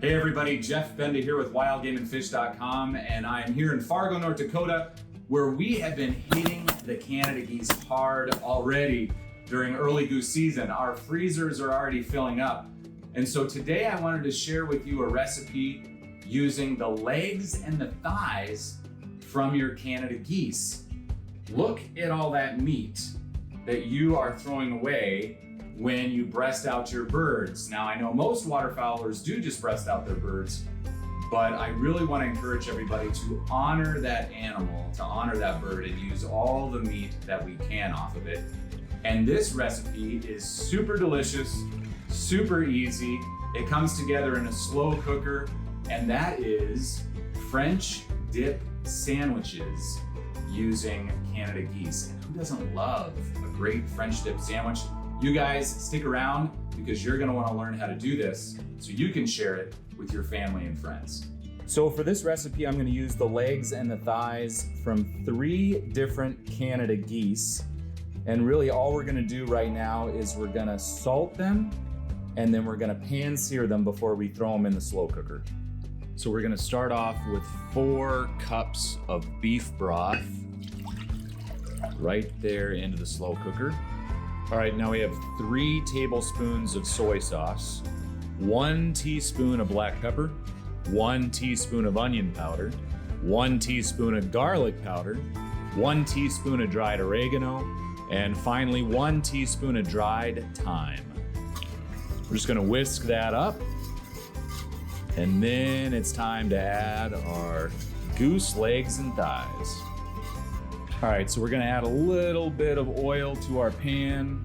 Hey everybody, Jeff Benda here with wildgameandfish.com, and I'm here in Fargo, North Dakota, where we have been hitting the Canada Geese hard already during early goose season. Our freezers are already filling up. And so today I wanted to share with you a recipe using the legs and the thighs from your Canada geese. Look at all that meat that you are throwing away when you breast out your birds. Now, I know most waterfowlers do just breast out their birds, but I really want to encourage everybody to honor that animal, to honor that bird, and use all the meat that we can off of it. And this recipe is super delicious, super easy. It comes together in a slow cooker, and that is French dip sandwiches using Canada geese. And who doesn't love a great French dip sandwich? You guys stick around because you're gonna wanna learn how to do this so you can share it with your family and friends. So for this recipe, I'm gonna use the legs and the thighs from 3 different Canada geese. And really all we're gonna do right now is we're gonna salt them and then we're gonna pan sear them before we throw them in the slow cooker. So we're gonna start off with 4 cups of beef broth right there into the slow cooker. All right, now we have 3 tablespoons of soy sauce, 1 teaspoon of black pepper, 1 teaspoon of onion powder, 1 teaspoon of garlic powder, 1 teaspoon of dried oregano, and finally 1 teaspoon of dried thyme. We're just gonna whisk that up, and then it's time to add our goose legs and thighs. All right, so we're gonna add a little bit of oil to our pan.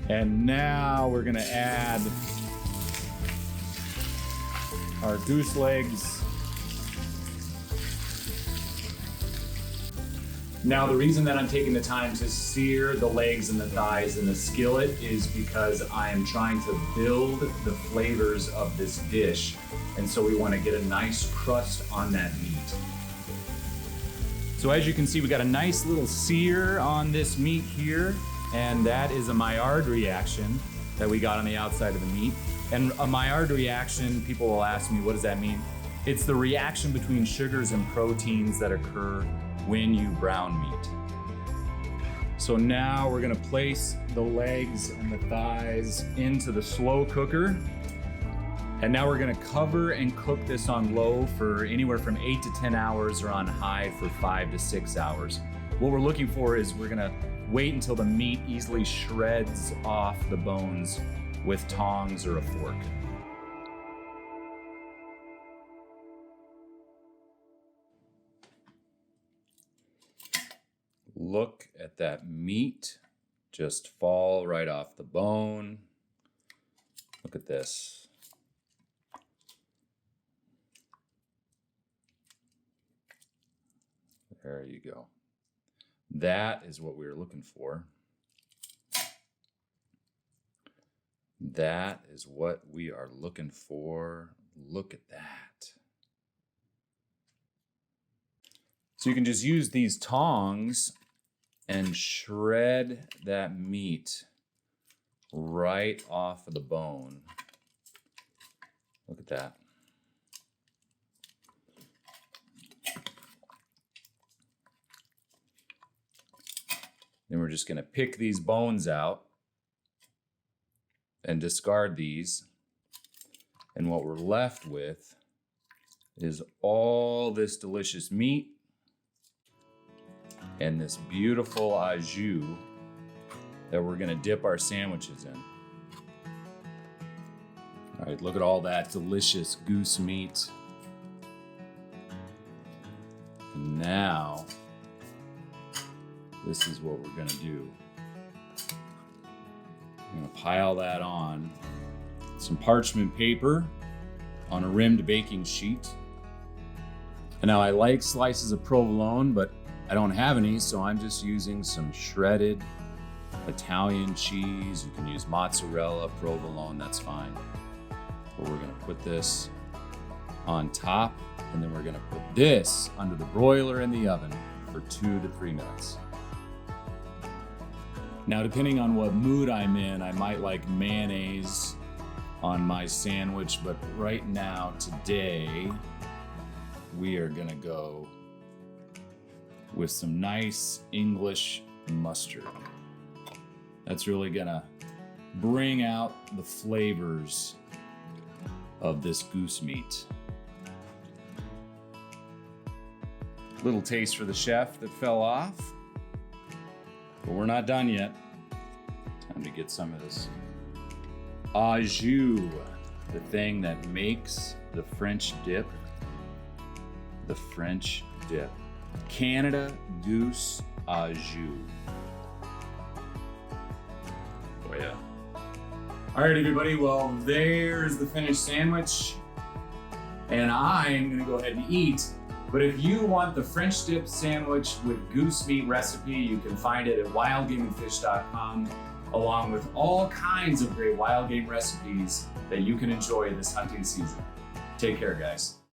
And now we're gonna add our goose legs. Now, the reason that I'm taking the time to sear the legs and the thighs in the skillet is because I am trying to build the flavors of this dish. And so we wanna get a nice crust on that meat. So as you can see, we got a nice little sear on this meat here, and that is a Maillard reaction that we got on the outside of the meat. And a Maillard reaction, people will ask me, what does that mean? It's the reaction between sugars and proteins that occur when you brown meat. So now we're gonna place the legs and the thighs into the slow cooker. And now we're gonna cover and cook this on low for anywhere from 8 to 10 hours or on high for 5 to 6 hours. What we're looking for is we're gonna wait until the meat easily shreds off the bones with tongs or a fork. Look at that meat just fall right off the bone. Look at this. There you go. That is what we were looking for. That is what we are looking for. Look at that. So you can just use these tongs and shred that meat right off of the bone. Look at that. Then we're just gonna pick these bones out and discard these. And what we're left with is all this delicious meat and this beautiful au jus that we're gonna dip our sandwiches in. All right, look at all that delicious goose meat. And now, this is what we're gonna do. I'm gonna pile that on some parchment paper on a rimmed baking sheet. And now I like slices of provolone, but I don't have any, so I'm just using some shredded Italian cheese. You can use mozzarella, provolone, that's fine. But we're gonna put this on top, and then we're gonna put this under the broiler in the oven for 2 to 3 minutes. Now, depending on what mood I'm in, I might like mayonnaise on my sandwich, but right now, today, we are gonna go with some nice English mustard. That's really gonna bring out the flavors of this goose meat. Little taste for the chef that fell off, but we're not done yet. Time to get some of this au jus, the thing that makes the French dip. The French dip. Canada Goose au jus. Oh yeah. All right, everybody, well, there's the finished sandwich. And I'm gonna go ahead and eat. But if you want the French dip sandwich with goose meat recipe, you can find it at wildgameandfish.com, along with all kinds of great wild game recipes that you can enjoy this hunting season. Take care, guys.